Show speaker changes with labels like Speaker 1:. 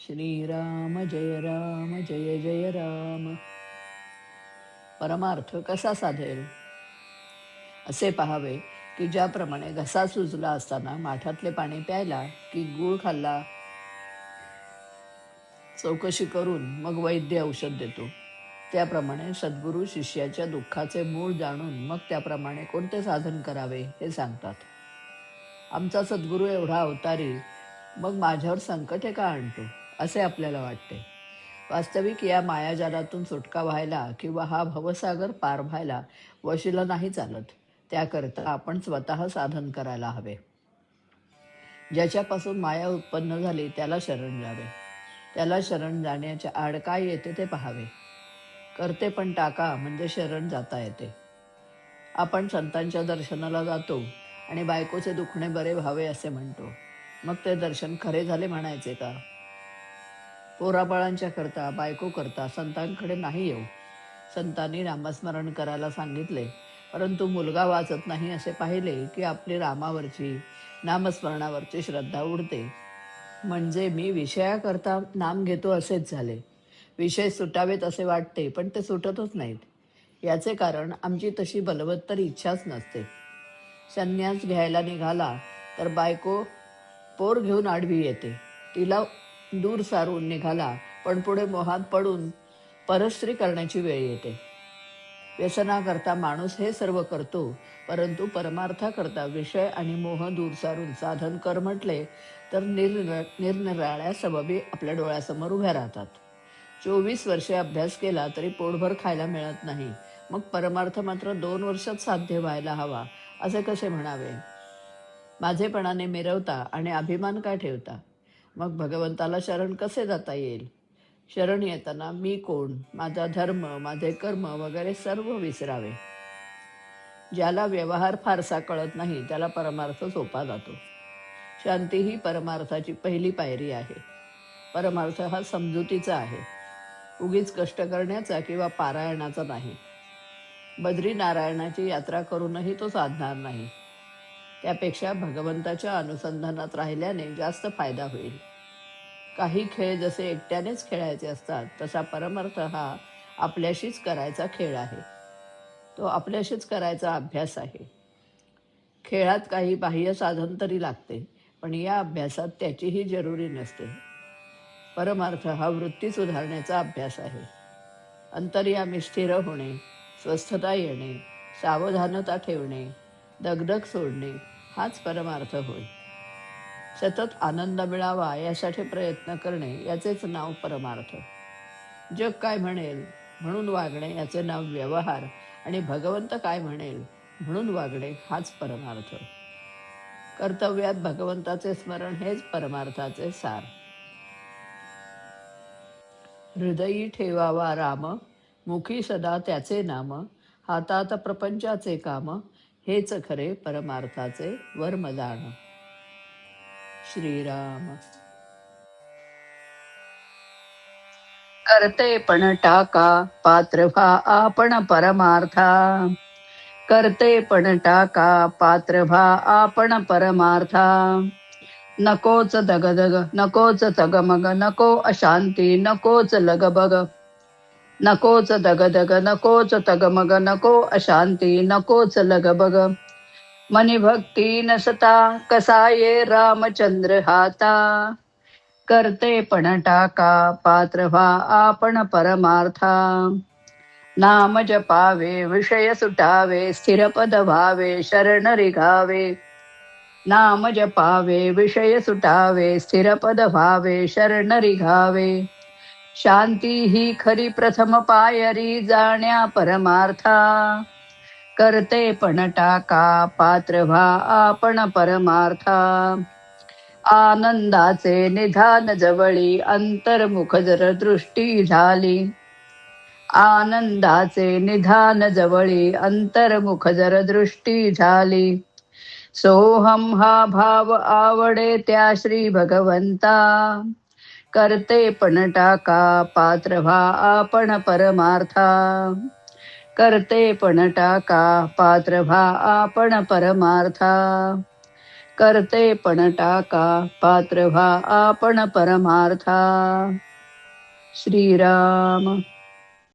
Speaker 1: श्रीराम जय जय राम. परमार्थ कसा साधेल असे पहावे की ज्याप्रमाणे घसा सुजला असताना माठातले पाणी प्यायला की गूळ खाल्ला चौकशी करून मग वैद्य औषध देतो, त्याप्रमाणे सद्गुरू शिष्याच्या दुःखाचे मूळ जाणून मग त्याप्रमाणे कोणते साधन करावे हे सांगतात. आमचा सद्गुरू एवढा अवतारी, मग माझ्यावर संकटे का आणतो असे आपल्याला वाटते. वास्तविक या मायाजालातून सुटका व्हायला किंवा हा भवसागर पार व्हायला वशीला नाही चालत. त्याकरता आपण स्वतः साधन करायला हवे. ज्याच्यापासून माया उत्पन्न झाली त्याला शरण जावे. त्याला शरण जाण्याच्या आड काय येते ते पहावे. करते पण टाका म्हणजे शरण जाता येते. आपण संतांच्या दर्शनाला जातो आणि बायकोचे दुखणे बरे व्हावे असे म्हणतो. मग ते दर्शन खरे झाले म्हणायचे का? पोराबाळांच्या करता बायको करता संतांकडे नाही येऊ. संतांनी नामस्मरण करायला सांगितले, परंतु मुलगा वाचत नाही असे पाहिले की आपली रामावरची नामस्मरणावरची श्रद्धा उडते. म्हणजे मी विषयाकरता नाम घेतो असेच झाले. विषय सुटावेत असे वाटते पण ते सुटतच नाहीत. याचे कारण आमची तशी बलवत्तर इच्छाच नसते. संन्यास घ्यायला निघाला तर बायको पोर घेऊन आडवी येते. तिला दूर सारून निघाला पण पुढे मोहात पडून परस्त्री करण्याची वेळ येते. व्यसनाकरता माणूस हे सर्व करतो, परंतु परमार्थाकरता विषय आणि मोह दूर सारून साधन कर म्हटले तर निरनिराळ्या सबबी आपल्या डोळ्यासमोर उभ्या राहतात. 24 वर्षे अभ्यास केला तरी पोटभर खायला मिळत नाही, मग परमार्थ मात्र 2 वर्षात साध्य व्हायला हवा असे कसे म्हणावे? माझेपणाने मिरवता आणि अभिमान का ठेवता? मग भगवंताला शरण कसे जाता येईल? शरण येताना मी कोण, माझा धर्म, माझे कर्म वगैरे सर्व विसरावे. ज्याला व्यवहार फारसा कळत नाही त्याला परमार्थ सोपा जातो. शांती ही परमार्थाची पहिली पायरी आहे. परमार्थ हा समजुतीचा आहे, उगीच कष्ट करण्याचा किंवा पारायणाचा नाही. बद्रीनारायणाची यात्रा करूनही तो साधणार नाही. त्यापेक्षा भगवंताच्या अनुसंधानात राहिल्याने जास्त फायदा होईल. काही खेळ जसे एकट्यानेच खेळायचे असतात, तसा परमार्थ हा आपल्याशीच करायचा खेळ आहे. तो आपल्याशीच करायचा अभ्यास आहे. खेळात काही बाह्य साधन तरी लागते, पण या अभ्यासात त्याचीही जरुरी नसते. परमार्थ हा वृत्ती सुधारण्याचा अभ्यास आहे. अंतर्यामी स्थिर होणे, स्वस्थता येणे, सावधानता ठेवणे, दगदग सोडणे हाच परमार्थ होय. सतत आनंद मिळावा यासाठी प्रयत्न करणे याचेच नाव परमार्थ. जग काय म्हणेल म्हणून वागणे याचे नाव व्यवहार आणि भगवंत काय म्हणेल म्हणून वागणे हाच परमार्थ. कर्तव्यात भगवंताचे स्मरण हेच परमार्थाचे सार. हृदयी ठेवावा राम, मुखी सदा त्याचे नाम, हातात प्रपंचाचे काम, हेच खरे परमार्थाचे वर्मदान. श्रीराम. करते पण टाका, पात्र व्हा आपण परमार्था. करते पण टाका, पात्र व्हा आपण परमार्था. नकोच दगदग, नकोच तगमग, नको अशांती, नकोच लगबग. नकोच दगदग, नकोच तगमग, नको अशांती, नकोच लगबग. मनी भक्ती नसता, कसा ये रामचंद्र हाता. करते पण टाका, पात्र व्हा आपण परमार्था. नाम जपावे, विषय सुटावे, स्थिरपद व्हावे, शरण रिघावे. नाम जपावे, विषय सुटावे, स्थिरपद व्हावे, शरण रिघावे. शांती ही खरी प्रथम पायरी, जाण्या परमार्था. करते पण टाका, पात्र व्हा आपण परमार्था. आनंदाचे निधान जवळी, अंतर्मुख जर दृष्टी झाली. आनंदाचे निधान जवळी, अंतर्मुख जर दृष्टी झाली. सोहम हा भाव आवडे त्या श्री भगवंता. करते पण टाका, पात्र व्हा आपण परमार्था. करते पण टाका, पात्र व्हा आपण परमार्था. करते पण टाका, पात्र व्हा आपण परमार्था. श्रीराम